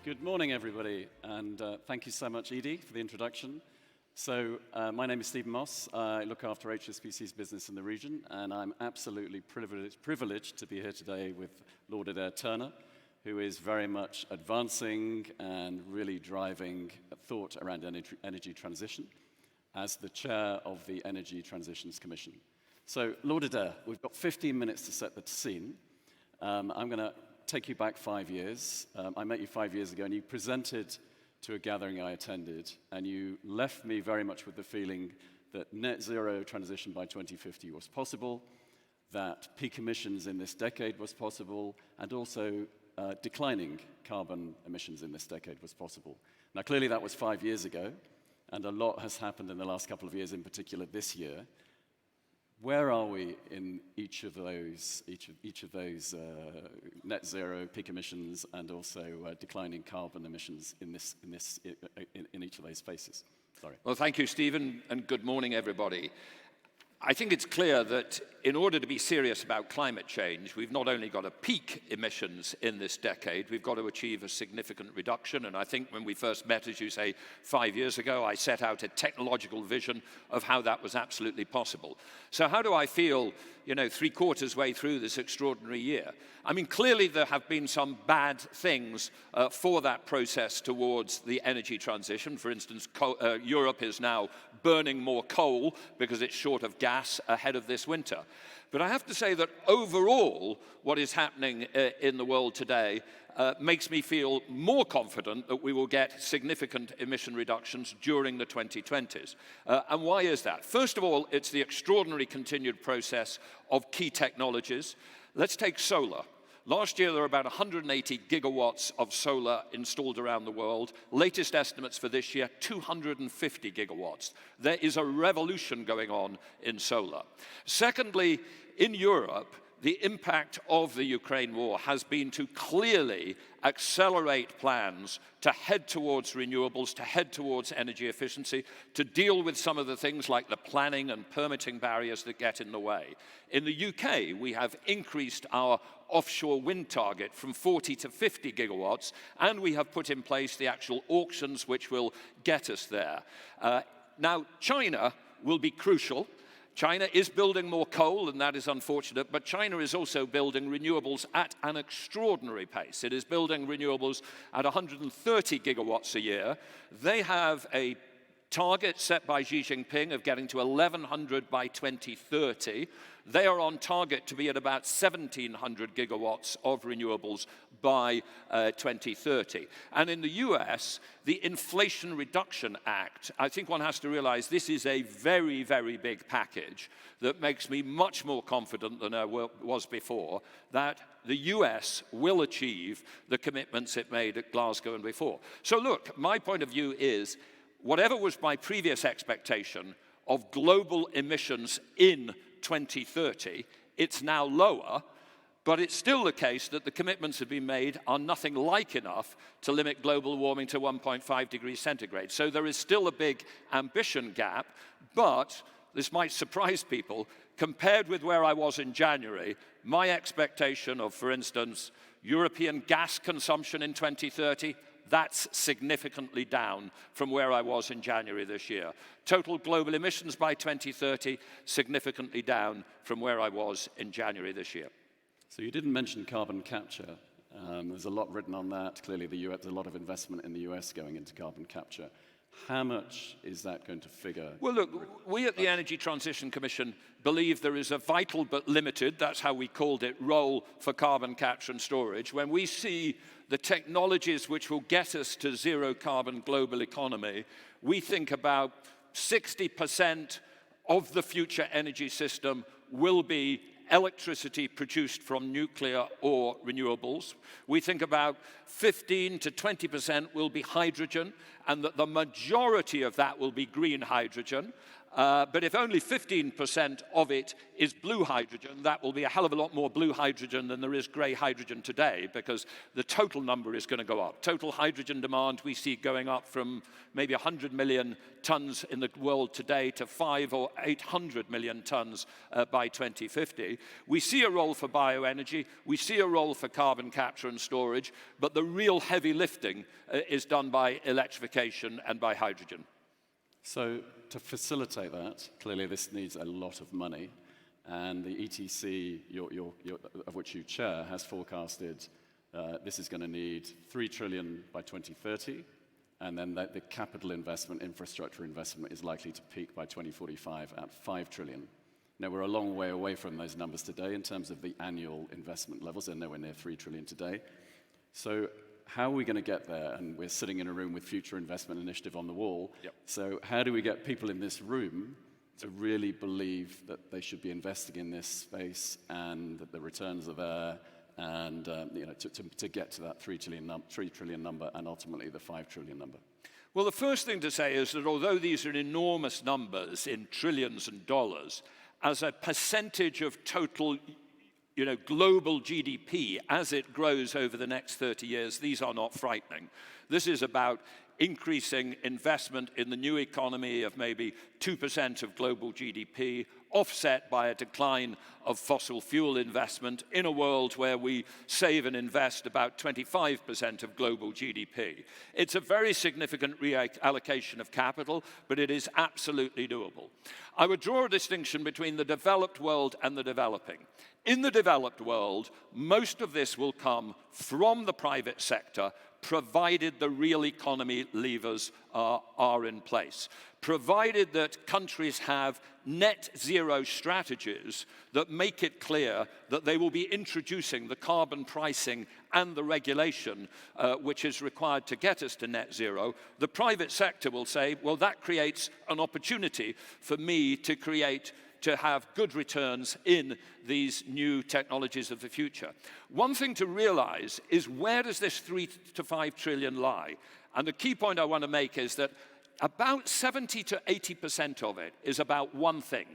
Good morning, everybody, and thank you so much, Edie, for the introduction. So, my name is Stephen Moss. I look after HSBC's business in the region, and I'm absolutely privileged to be here today with Lord Adair Turner, who is very much advancing and really driving thought around energy transition as the chair of the Energy Transitions Commission. So, Lord Adair, we've got 15 minutes to set the scene. I'm going to take you back 5 years. I met you 5 years ago, and you presented to a gathering I attended, and you left me very much with the feeling that net zero transition by 2050 was possible, that peak emissions in this decade was possible, and also declining carbon emissions in this decade was possible. Now, clearly that was 5 years ago, and a lot has happened in the last couple of years, in particular this year. Where are we in each of those net zero peak emissions and also declining carbon emissions in each of those spaces? Sorry. Well, thank you, Stephen, and good morning, everybody. I think it's clear that in order to be serious about climate change, we've not only got to peak emissions in this decade, we've got to achieve a significant reduction. And I think when we first met, as you say, 5 years ago, I set out a technological vision of how that was absolutely possible. So how do I feel, you know, 3/4 way through this extraordinary year? I mean, clearly there have been some bad things for that process towards the energy transition. For instance, Europe is now burning more coal because it's short of gas ahead of this winter. But I have to say that overall, what is happening in the world today makes me feel more confident that we will get significant emission reductions during the 2020s. And why is that? First of all, it's the extraordinary continued process of key technologies. Let's take solar. Last year, there were about 180 gigawatts of solar installed around the world. Latest estimates for this year, 250 gigawatts. There is a revolution going on in solar. Secondly, in Europe, the impact of the Ukraine war has been to clearly accelerate plans to head towards renewables, to head towards energy efficiency, to deal with some of the things like the planning and permitting barriers that get in the way. In the UK, we have increased our offshore wind target from 40 to 50 gigawatts, and we have put in place the actual auctions which will get us there. Now, China will be crucial. China is building more coal, and that is unfortunate, but China is also building renewables at an extraordinary pace. It is building renewables at 130 gigawatts a year. They have a target set by Xi Jinping of getting to 1,100 by 2030. They are on target to be at about 1,700 gigawatts of renewables by 2030. And in the US, the Inflation Reduction Act, I think one has to realize this is a very, very big package that makes me much more confident than I was before that the US will achieve the commitments it made at Glasgow and before. So look, my point of view is, whatever was my previous expectation of global emissions in 2030, it's now lower, but it's still the case that the commitments that have been made are nothing like enough to limit global warming to 1.5 degrees centigrade. So there is still a big ambition gap, but this might surprise people, compared with where I was in January, my expectation of, for instance, European gas consumption in 2030, that's significantly down from where I was in January this year. Total global emissions by 2030, significantly down from where I was in January this year. So you didn't mention carbon capture. There's a lot written on that. Clearly, there's a lot of investment in the US going into carbon capture. How much is that going to figure? Well, look, we at the Energy Transition Commission believe there is a vital but limited, that's how we called it, role for carbon capture and storage. When we see the technologies which will get us to zero carbon global economy, we think about 60% of the future energy system will be electricity produced from nuclear or renewables. We think about 15 to 20% will be hydrogen, and that the majority of that will be green hydrogen. But if only 15% of it is blue hydrogen, that will be a hell of a lot more blue hydrogen than there is grey hydrogen today, because the total number is going to go up. Total hydrogen demand we see going up from maybe 100 million tons in the world today to 500 or 800 million tons by 2050. We see a role for bioenergy, we see a role for carbon capture and storage, but the real heavy lifting is done by electrification and by hydrogen. So to facilitate that, clearly this needs a lot of money, and the ETC, of which you chair, has forecasted this is going to need 3 trillion by 2030, and then the capital investment, infrastructure investment, is likely to peak by 2045 at 5 trillion. Now, we're a long way away from those numbers today in terms of the annual investment levels. They're nowhere near 3 trillion today. So how are we going to get there? And we're sitting in a room with Future Investment Initiative on the wall. Yep. So how do we get people in this room to really believe that they should be investing in this space and that the returns are there, and to get to that 3 trillion number and ultimately the 5 trillion number? Well, the first thing to say is that although these are enormous numbers in trillions and dollars, as a percentage of total global GDP, as it grows over the next 30 years, these are not frightening. This is about increasing investment in the new economy of maybe 2% of global GDP, offset by a decline of fossil fuel investment in a world where we save and invest about 25% of global GDP. It's a very significant reallocation of capital, but it is absolutely doable. I would draw a distinction between the developed world and the developing. In the developed world, most of this will come from the private sector, provided the real economy levers are in place. Provided that countries have net zero strategies that make it clear that they will be introducing the carbon pricing and the regulation which is required to get us to net zero, the private sector will say, well, that creates an opportunity for me to have good returns in these new technologies of the future. One thing to realize is, where does this 3 to 5 trillion lie? And the key point I want to make is that about 70 to 80% of it is about one thing.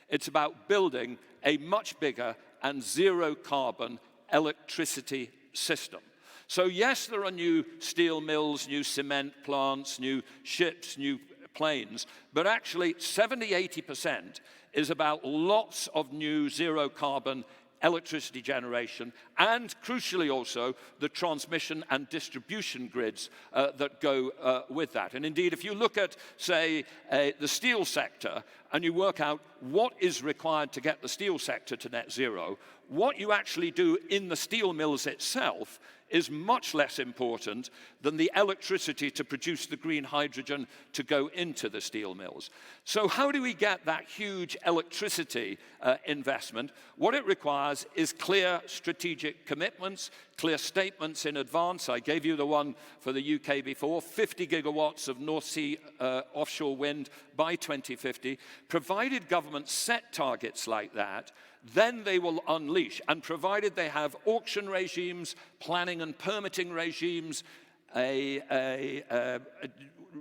It's about building a much bigger and zero carbon electricity system. So yes, there are new steel mills, new cement plants, new ships, new planes, but actually 70–80% is about lots of new zero carbon electricity generation, and crucially also the transmission and distribution grids that go with that. And indeed, if you look at, say, the steel sector, and you work out what is required to get the steel sector to net zero, what you actually do in the steel mills itself is much less important than the electricity to produce the green hydrogen to go into the steel mills. So how do we get that huge electricity investment? What it requires is clear strategic commitments, clear statements in advance. I gave you the one for the UK before, 50 gigawatts of North Sea offshore wind by 2050. Provided governments set targets like that, then they will unleash, and provided they have auction regimes, planning and permitting regimes,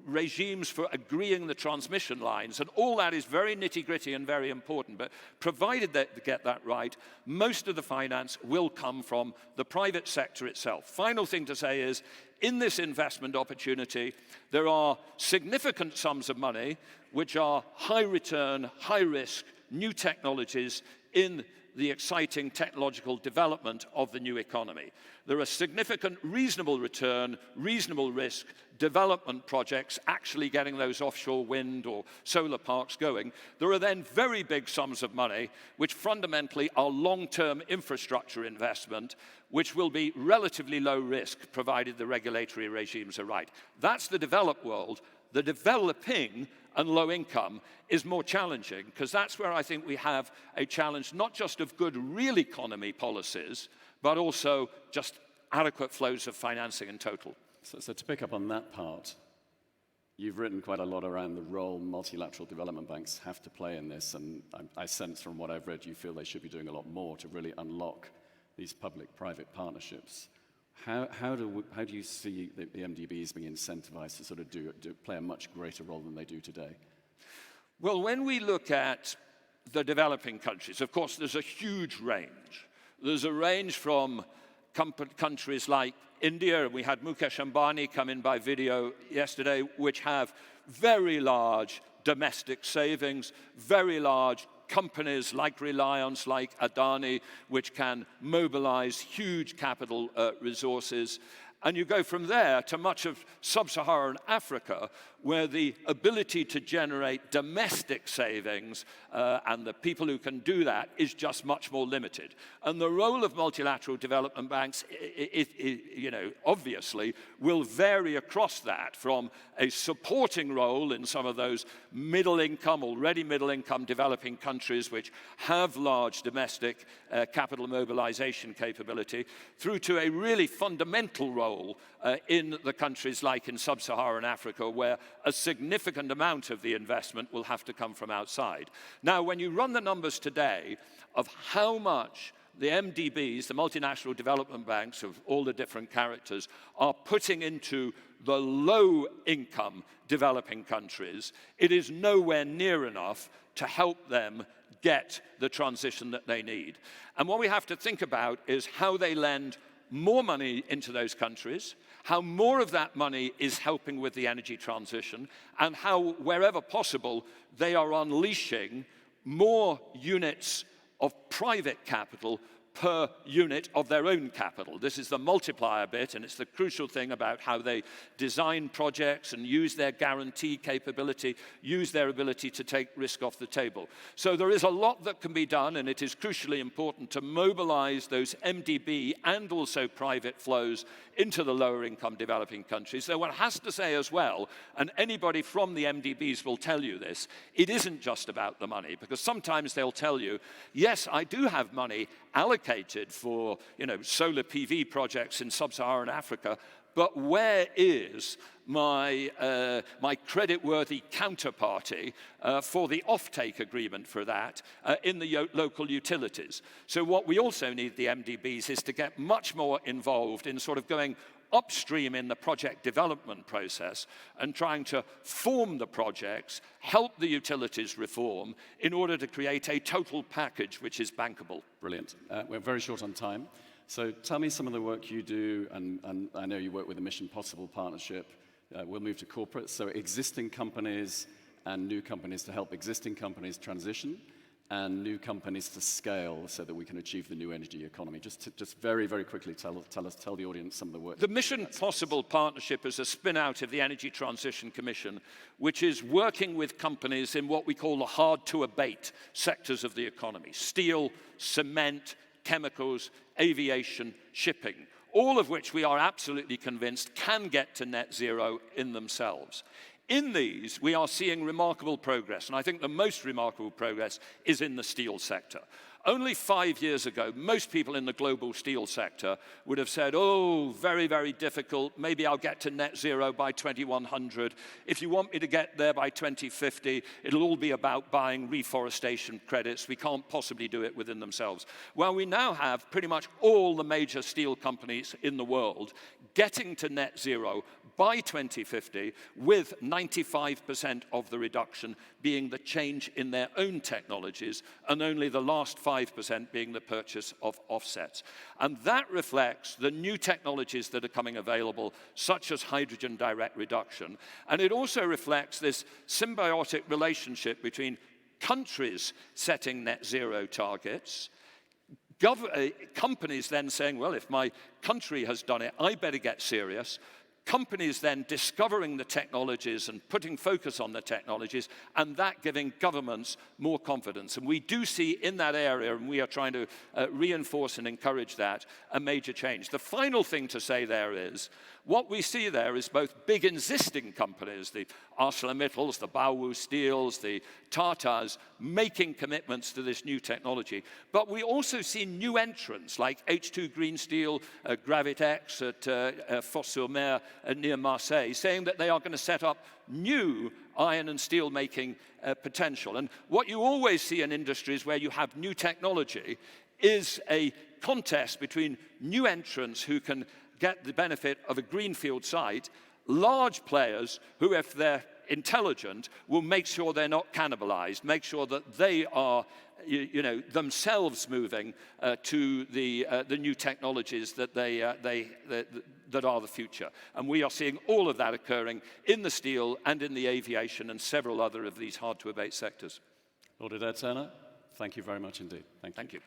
regimes for agreeing the transmission lines, and all that is very nitty-gritty and very important, but provided that they get that right, most of the finance will come from the private sector itself. Final thing to say is, in this investment opportunity, there are significant sums of money which are high return, high risk, new technologies in the exciting technological development of the new economy. There are significant reasonable return, reasonable risk development projects actually getting those offshore wind or solar parks going. There are then very big sums of money which fundamentally are long-term infrastructure investment, which will be relatively low risk provided the regulatory regimes are right. That's the developed world. The developing and low income is more challenging, because that's where I think we have a challenge not just of good real economy policies, but also just adequate flows of financing in total. So to pick up on that part, you've written quite a lot around the role multilateral development banks have to play in this, and I sense from what I've read you feel they should be doing a lot more to really unlock these public-private partnerships. How do you see the MDBs being incentivized to sort of play a much greater role than they do today? Well, when we look at the developing countries, of course, there's a huge range. There's a range from countries like India, and we had Mukesh Ambani come in by video yesterday, which have very large domestic savings, very large companies like Reliance, like Adani, which can mobilize huge capital resources. And you go from there to much of sub-Saharan Africa, where the ability to generate domestic savings and the people who can do that is just much more limited. And the role of multilateral development banks, obviously, will vary across that, from a supporting role in some of those already middle-income developing countries which have large domestic capital mobilization capability, through to a really fundamental role in the countries like in sub-Saharan Africa, where a significant amount of the investment will have to come from outside. Now, when you run the numbers today of how much the MDBs, the multinational development banks of all the different characters, are putting into the low-income developing countries, it is nowhere near enough to help them get the transition that they need. And what we have to think about is how they lend more money into those countries, how more of that money is helping with the energy transition, and how, wherever possible, they are unleashing more units of private capital per unit of their own capital. This is the multiplier bit, and it's the crucial thing about how they design projects and use their guarantee capability, use their ability to take risk off the table. So there is a lot that can be done, and it is crucially important to mobilize those MDB and also private flows into the lower income developing countries. Though one has to say as well, and anybody from the MDBs will tell you this, it isn't just about the money, because sometimes they'll tell you, yes, I do have money allocated for, solar PV projects in sub-Saharan Africa, but where is my creditworthy counterparty for the offtake agreement for that in the local utilities? So what we also need the MDBs is to get much more involved in sort of going upstream in the project development process and trying to form the projects, help the utilities reform in order to create a total package which is bankable. Brilliant. We're very short on time. So tell me some of the work you do, and I know you work with the Mission Possible partnership. We'll move to corporate. So existing companies and new companies to help existing companies transition, and new companies to scale so that we can achieve the new energy economy. Just very, very quickly tell the audience some of the work. The Mission Possible partnership is a spin-out of the Energy Transition Commission, which is working with companies in what we call the hard-to-abate sectors of the economy: steel, cement, chemicals, aviation, shipping, all of which we are absolutely convinced can get to net zero in themselves. In these, we are seeing remarkable progress, and I think the most remarkable progress is in the steel sector. Only 5 years ago, most people in the global steel sector would have said, oh, very, very difficult, maybe I'll get to net zero by 2100. If you want me to get there by 2050, it'll all be about buying reforestation credits. We can't possibly do it within themselves. Well, we now have pretty much all the major steel companies in the world getting to net zero by 2050, with 95% of the reduction being the change in their own technologies, and only the last 5% being the purchase of offsets. And that reflects the new technologies that are coming available, such as hydrogen direct reduction. And it also reflects this symbiotic relationship between countries setting net zero targets, companies then saying, well, if my country has done it, I better get serious. Companies then discovering the technologies and putting focus on the technologies, and that giving governments more confidence. And we do see in that area, and we are trying to reinforce and encourage that, a major change. The final thing to say there is, what we see there is both big existing companies, the ArcelorMittals, the Baowu Steels, the Tatas, making commitments to this new technology. But we also see new entrants like H2 Green Steel, Gravitex at Fos-sur-Mer near Marseille, saying that they are going to set up new iron and steel making potential. And what you always see in industries where you have new technology is a contest between new entrants who can get the benefit of a greenfield site, large players who, if their intelligent will make sure they're not cannibalized, make sure that they are themselves moving to the new technologies that that are the future. And we are seeing all of that occurring in the steel and in the aviation and several other of these hard-to-abate sectors. Lord Adair Turner, thank you very much indeed. Thank you. Thank you.